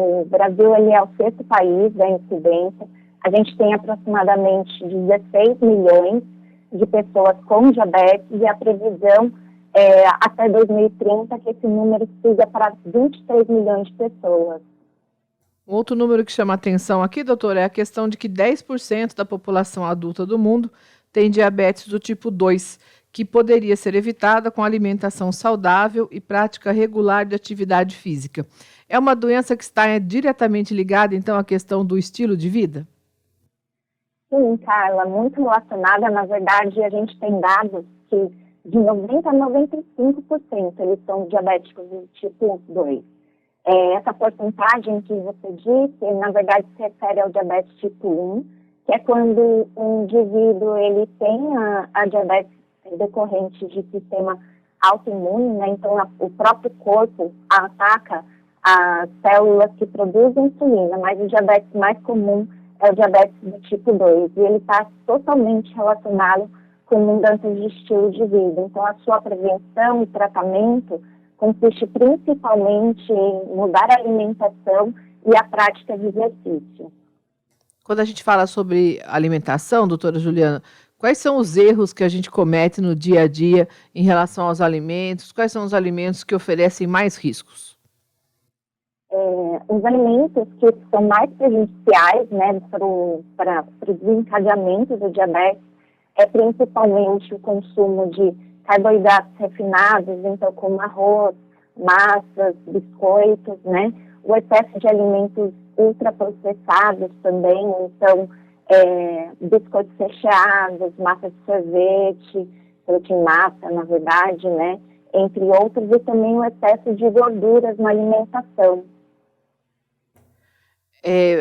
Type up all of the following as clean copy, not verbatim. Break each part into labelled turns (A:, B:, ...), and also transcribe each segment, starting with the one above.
A: O Brasil ele é o sexto país da incidência. A gente tem aproximadamente 16 milhões de pessoas com diabetes e a previsão até 2030 que esse número siga para 23 milhões de pessoas.
B: Um outro número que chama atenção aqui, doutor, é a questão de que 10% da população adulta do mundo tem diabetes do tipo 2, que poderia ser evitada com alimentação saudável e prática regular de atividade física. É uma doença que está diretamente ligada, então, à questão do estilo de vida?
A: Sim, Carla, muito relacionada. Na verdade, a gente tem dados que de 90% a 95% eles são diabéticos do tipo 2. Essa porcentagem que você disse, na verdade, se refere ao diabetes tipo 1, que é quando o indivíduo ele tem a diabetes decorrente de sistema autoimune, né? Então o próprio corpo ataca as células que produzem insulina, mas o diabetes mais comum é o diabetes do tipo 2, e ele está totalmente relacionado com mudanças de estilo de vida. Então a sua prevenção e tratamento consiste principalmente em mudar a alimentação e a prática de exercício.
B: Quando a gente fala sobre alimentação, doutora Juliana, quais são os erros que a gente comete no dia a dia em relação aos alimentos? Quais são os alimentos que oferecem mais riscos?
A: Os alimentos que são mais prejudiciais, né, para o desencadeamento do diabetes é principalmente o consumo de carboidratos refinados, então como arroz, massas, biscoitos, né? O excesso de alimentos ultraprocessados também, então biscoitos recheados, massa de sorvete, sorvete em massa, na verdade, né? Entre outros, e também o excesso de gorduras na alimentação.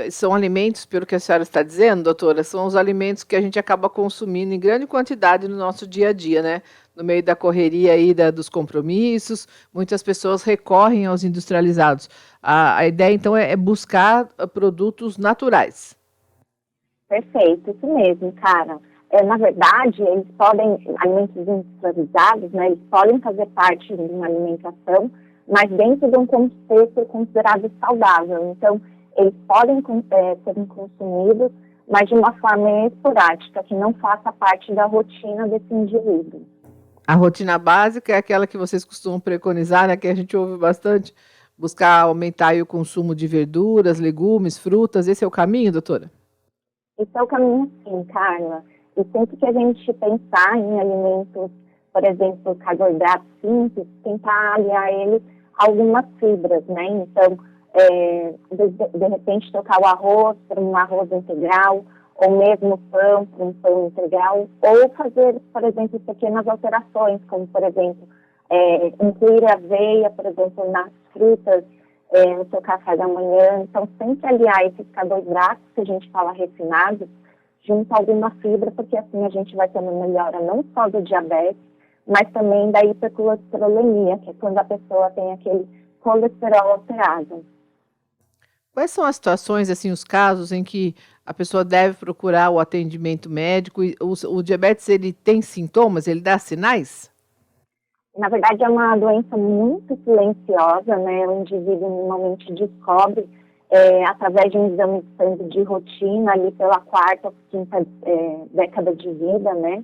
B: São alimentos, pelo que a senhora está dizendo, doutora, são os alimentos que a gente acaba consumindo em grande quantidade no nosso dia a dia, né? No meio da correria aí dos compromissos, muitas pessoas recorrem aos industrializados. A ideia, então, é buscar produtos naturais.
A: Perfeito, isso mesmo, cara. Na verdade, alimentos industrializados, né, eles podem fazer parte de uma alimentação, mas dentro de um contexto considerado saudável. Então, eles podem serem consumidos, mas de uma forma esporádica, que não faça parte da rotina desse indivíduo.
B: A rotina básica é aquela que vocês costumam preconizar, né, que a gente ouve bastante, buscar aumentar aí o consumo de verduras, legumes, frutas. Esse é o caminho, doutora?
A: Esse é o caminho, sim, Carla. E sempre que a gente pensar em alimentos, por exemplo, carboidratos simples, tentar aliar eles a algumas fibras, né? Então, de repente, trocar o arroz por um arroz integral, ou mesmo pão por um pão integral, ou fazer, por exemplo, pequenas alterações, como, por exemplo, incluir aveia, por exemplo, nas frutas, no seu café da manhã. Então, sempre aliar esses carboidratos, que a gente fala refinados, junto a alguma fibra, porque assim a gente vai ter uma melhora não só do diabetes, mas também da hipercolesterolemia, que é quando a pessoa tem aquele colesterol alterado.
B: Quais são as situações, assim, os casos em que a pessoa deve procurar o atendimento médico? E o diabetes, ele tem sintomas? Ele dá sinais?
A: Na verdade, é uma doença muito silenciosa, né? O indivíduo normalmente descobre através de um exame de sangue de rotina, ali pela quarta ou quinta década de vida, né?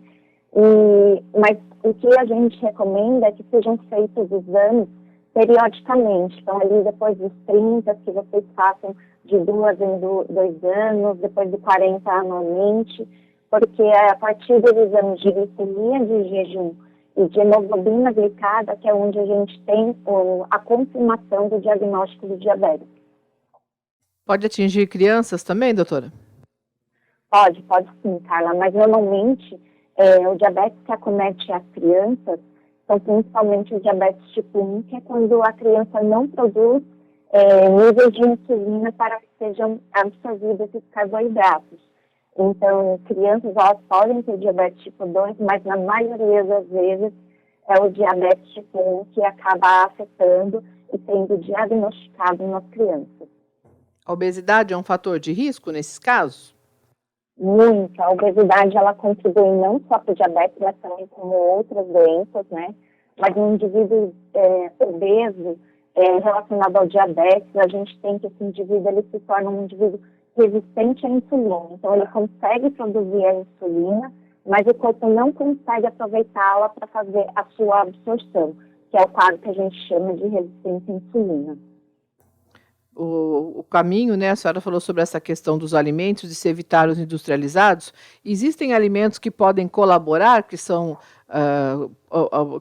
A: Mas o que a gente recomenda é que sejam feitos exames periodicamente. Então, ali depois dos 30, que vocês façam de 2 em 2 anos, depois de 40 anualmente, porque é a partir dos exames de glicemia de jejum e de hemoglobina glicada que é onde a gente tem a confirmação do diagnóstico do diabetes.
B: Pode atingir crianças também, doutora?
A: Pode sim, Carla, mas normalmente o diabetes que acomete as crianças são principalmente o diabetes tipo 1, que é quando a criança não produz níveis de insulina para que sejam absorvidos esses carboidratos. Então, crianças elas podem ter diabetes tipo 2, mas na maioria das vezes é o diabetes tipo 1 que acaba afetando e sendo diagnosticado nas crianças.
B: A obesidade é um fator de risco nesses casos?
A: Muito. A obesidade, ela contribui não só para o diabetes, mas também como outras doenças, né? Mas um indivíduo obeso, relacionado ao diabetes, a gente tem que esse indivíduo ele se torna um indivíduo resistente à insulina. Então, ele consegue produzir a insulina, mas o corpo não consegue aproveitá-la para fazer a sua absorção, que é o quadro que a gente chama de resistência à insulina.
B: O caminho, né? A senhora falou sobre essa questão dos alimentos, de se evitar os industrializados. Existem alimentos que podem colaborar, que são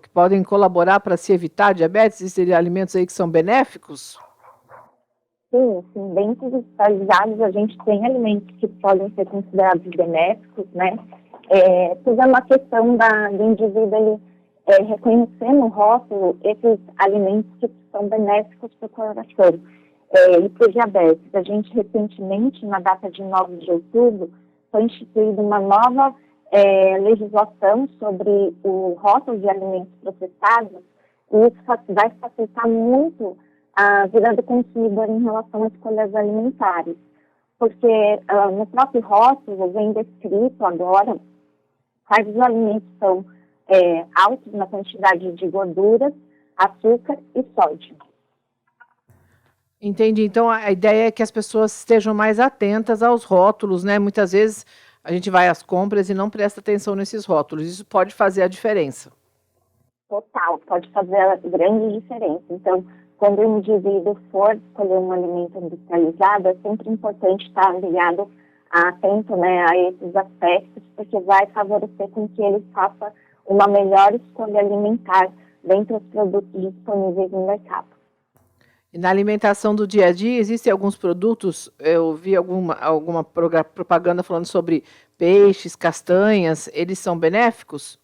B: que podem colaborar para se evitar diabetes? Existem alimentos aí que são benéficos?
A: Sim, dentro dos industrializados a gente tem alimentos que podem ser considerados benéficos, né? Tudo é uma questão do indivíduo ele reconhecer no rótulo esses alimentos que são benéficos para o coração. E para o diabetes. A gente recentemente, na data de 9 de outubro, foi instituída uma nova legislação sobre o rótulo de alimentos processados, e isso vai facilitar muito a vida do consumidor em relação às escolhas alimentares, porque no próprio rótulo vem descrito agora quais os alimentos são altos na quantidade de gorduras, açúcar e sódio.
B: Entendi. Então, a ideia é que as pessoas estejam mais atentas aos rótulos, né? Muitas vezes a gente vai às compras e não presta atenção nesses rótulos. Isso pode fazer a diferença.
A: Total, pode fazer a grande diferença. Então, quando o indivíduo for escolher um alimento industrializado, é sempre importante estar ligado, atento, né, a esses aspectos, porque vai favorecer com que ele faça uma melhor escolha alimentar dentre os produtos disponíveis no mercado.
B: E na alimentação do dia a dia, existem alguns produtos, eu vi alguma propaganda falando sobre peixes, castanhas, eles são benéficos?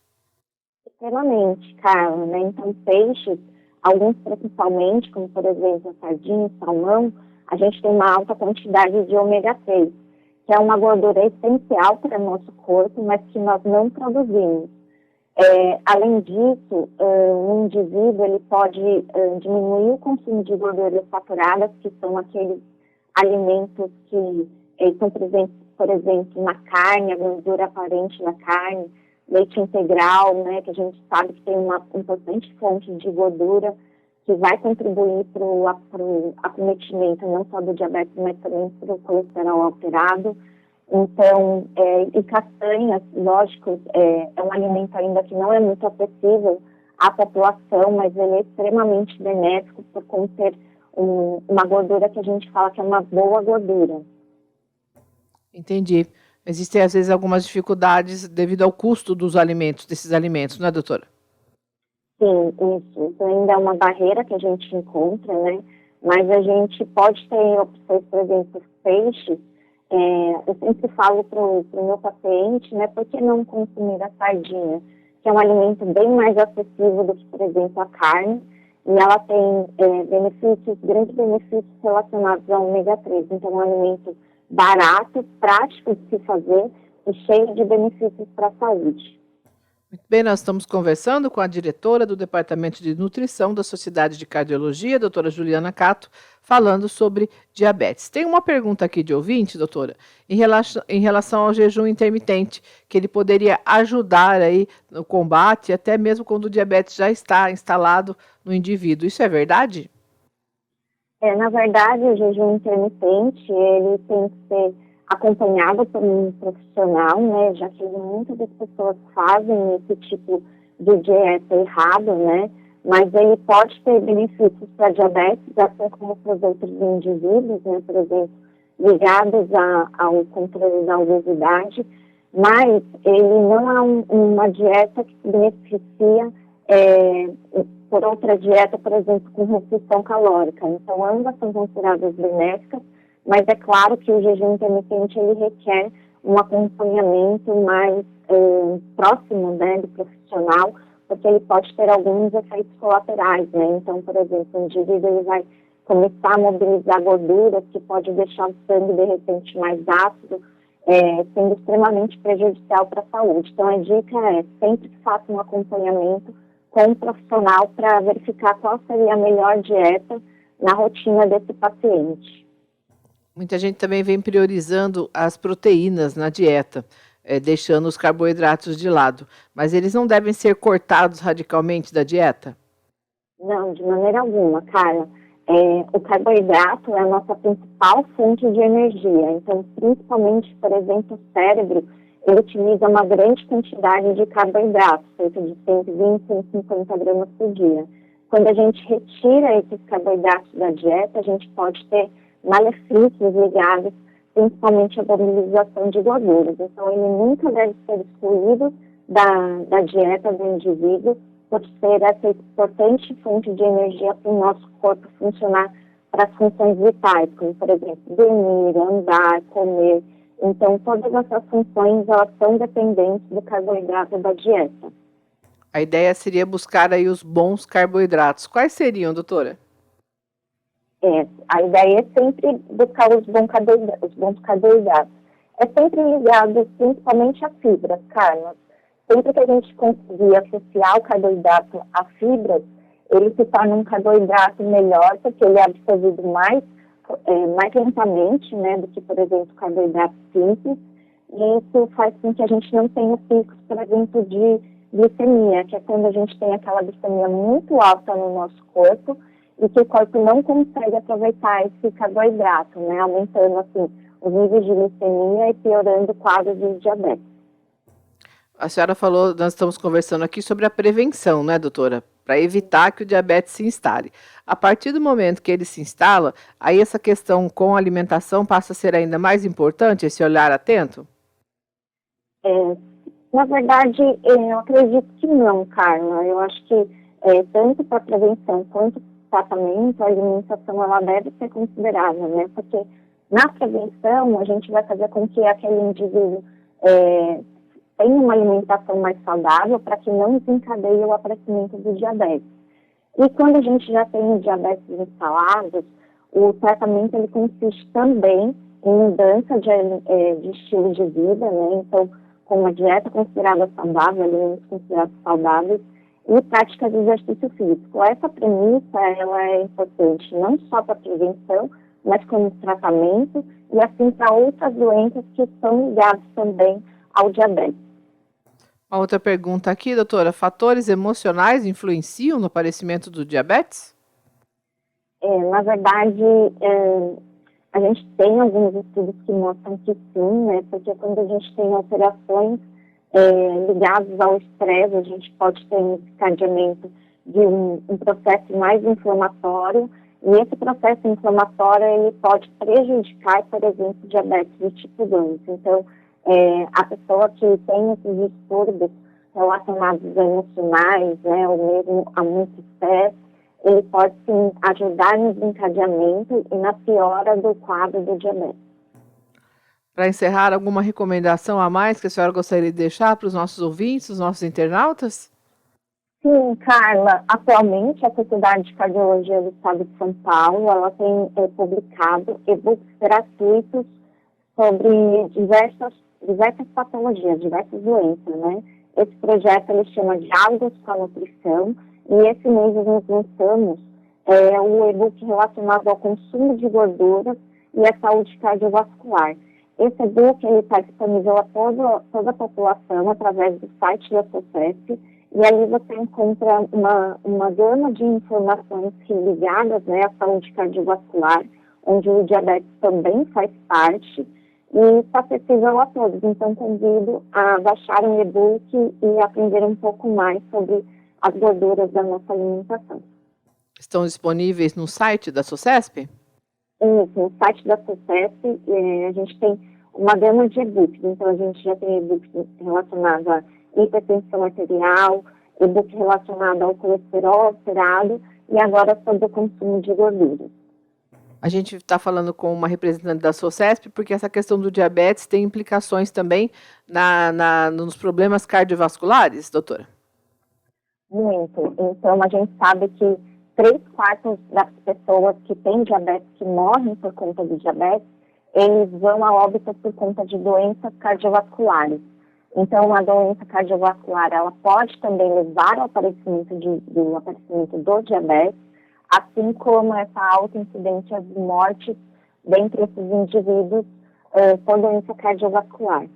A: Extremamente, Carla, né? Então, peixes, alguns principalmente, como por exemplo a sardinha, salmão, a gente tem uma alta quantidade de ômega 3, que é uma gordura essencial para o nosso corpo, mas que nós não produzimos. Além disso, o indivíduo ele pode diminuir o consumo de gorduras saturadas, que são aqueles alimentos que estão presentes, por exemplo, na carne, a gordura aparente na carne, leite integral, né, que a gente sabe que tem uma importante fonte de gordura que vai contribuir para o acometimento não só do diabetes, mas também para o colesterol alterado. Então, e castanhas, lógico, é um alimento ainda que não é muito acessível à população, mas ele é extremamente benéfico por conter uma gordura que a gente fala que é uma boa gordura.
B: Entendi. Existem, às vezes, algumas dificuldades devido ao custo dos alimentos, desses alimentos, não é, doutora?
A: Sim, isso ainda é uma barreira que a gente encontra, né? Mas a gente pode ter opções, por exemplo, peixes. Eu sempre falo para o meu paciente, né, por que não consumir a sardinha, que é um alimento bem mais acessível do que, por exemplo, a carne, e ela tem grandes benefícios relacionados ao ômega 3. Então, é um alimento barato, prático de se fazer e cheio de benefícios para a saúde.
B: Muito bem, nós estamos conversando com a diretora do Departamento de Nutrição da Sociedade de Cardiologia, doutora Juliana Cato, falando sobre diabetes. Tem uma pergunta aqui de ouvinte, doutora, em relação ao jejum intermitente, que ele poderia ajudar aí no combate, até mesmo quando o diabetes já está instalado no indivíduo. Isso é verdade?
A: Na verdade, o jejum intermitente, ele tem que ser acompanhado por um profissional, né, já que muitas das pessoas fazem esse tipo de dieta errado, né, mas ele pode ter benefícios para diabetes, assim como para os outros indivíduos, né, por exemplo, ligados ao controle da obesidade, mas ele não é uma dieta que se beneficia por outra dieta, por exemplo, com restrição calórica. Então, ambas são consideradas benéficas, mas é claro que o jejum intermitente ele requer um acompanhamento mais próximo, né, do profissional, porque ele pode ter alguns efeitos colaterais, né? Então, por exemplo, o indivíduo ele vai começar a mobilizar gorduras que pode deixar o sangue de repente mais ácido, sendo extremamente prejudicial para a saúde. Então, a dica é sempre que faça um acompanhamento com um profissional para verificar qual seria a melhor dieta na rotina desse paciente.
B: Muita gente também vem priorizando as proteínas na dieta, deixando os carboidratos de lado. Mas eles não devem ser cortados radicalmente da dieta?
A: Não, de maneira alguma, Carla. O carboidrato é a nossa principal fonte de energia, então, principalmente, por exemplo, o cérebro, ele utiliza uma grande quantidade de carboidratos, cerca de 120, 150 gramas por dia. Quando a gente retira esses carboidratos da dieta, a gente pode ter malefícios ligados principalmente à mobilização de gorduras. Então, ele nunca deve ser excluído da dieta do indivíduo, por ser essa importante fonte de energia para o nosso corpo funcionar para as funções vitais, como, por exemplo, dormir, andar, comer. Então, todas essas funções, elas são dependentes do carboidrato da dieta.
B: A ideia seria buscar aí os bons carboidratos. Quais seriam, doutora?
A: A ideia é sempre buscar os bons carboidratos. É sempre ligado principalmente à fibra, Carla. Sempre que a gente conseguir associar o carboidrato a fibras, ele se torna um carboidrato melhor, porque ele é absorvido mais lentamente, né, do que, por exemplo, carboidrato simples. E isso faz com que a gente não tenha picos, por exemplo, de glicemia, que é quando a gente tem aquela glicemia muito alta no nosso corpo e que o corpo não consegue aproveitar esse carboidrato, né, aumentando, assim, os níveis de glicemia e piorando quadros de diabetes.
B: A senhora falou, nós estamos conversando aqui sobre a prevenção, né, doutora? Para evitar que o diabetes se instale. A partir do momento que ele se instala, aí essa questão com a alimentação passa a ser ainda mais importante, esse olhar atento?
A: Na verdade, eu acredito que não, Carla. Eu acho que tanto para prevenção quanto para tratamento, a alimentação ela deve ser considerada, né? Porque na prevenção, a gente vai fazer com que aquele indivíduo tenha uma alimentação mais saudável para que não desencadeie o aparecimento do diabetes. E quando a gente já tem diabetes instalados, o tratamento ele consiste também em mudança de estilo de vida, né? Então, com uma dieta considerada saudável, alimentos considerados saudáveis e práticas de exercício físico. Essa premissa ela é importante não só para a prevenção, mas como tratamento e assim para outras doenças que estão ligadas também ao diabetes.
B: Uma outra pergunta aqui, doutora. Fatores emocionais influenciam no aparecimento do diabetes?
A: Na verdade, a gente tem alguns estudos que mostram que sim, né? Porque quando a gente tem alterações ligadas ao estresse, a gente pode ter um desencadeamento de um processo mais inflamatório, e esse processo inflamatório ele pode prejudicar, por exemplo, diabetes do tipo 2. Então, a pessoa que tem esses distúrbios relacionados emocionais, né, ou mesmo a muito estresse, ele pode sim ajudar no desencadeamento e na piora do quadro do diabetes.
B: Para encerrar, alguma recomendação a mais que a senhora gostaria de deixar para os nossos ouvintes, os nossos internautas?
A: Sim, Carla, atualmente a Sociedade de Cardiologia do Estado de São Paulo, ela tem publicado e-books gratuitos sobre diversas patologias, diversas doenças, né? Esse projeto ele chama Diálogos com a Nutrição, e esse mês nós lançamos um e-book relacionado ao consumo de gorduras e à saúde cardiovascular. Esse e-book está disponível a toda a população através do site da SOCESP, e ali você encontra uma gama de informações ligadas, né, à saúde cardiovascular, onde o diabetes também faz parte, e está acessível a todos. Então, convido a baixar o e-book e aprender um pouco mais sobre as gorduras da nossa alimentação.
B: Estão disponíveis no site da SOCESP?
A: Isso, no site da SOCESP, a gente tem uma gama de e-books. Então, a gente já tem e-books relacionados a hipertensão arterial, e-book relacionado ao colesterol alterado e agora sobre o consumo de gorduras.
B: A gente está falando com uma representante da SOCESP porque essa questão do diabetes tem implicações também nos problemas cardiovasculares, doutora?
A: Muito. Então, a gente sabe que 3/4 das pessoas que têm diabetes, que morrem por conta do diabetes, eles vão a óbito por conta de doenças cardiovasculares. Então, a doença cardiovascular, ela pode também levar ao aparecimento do diabetes, assim como essa alta incidência de morte dentre esses indivíduos por doença cardiovascular.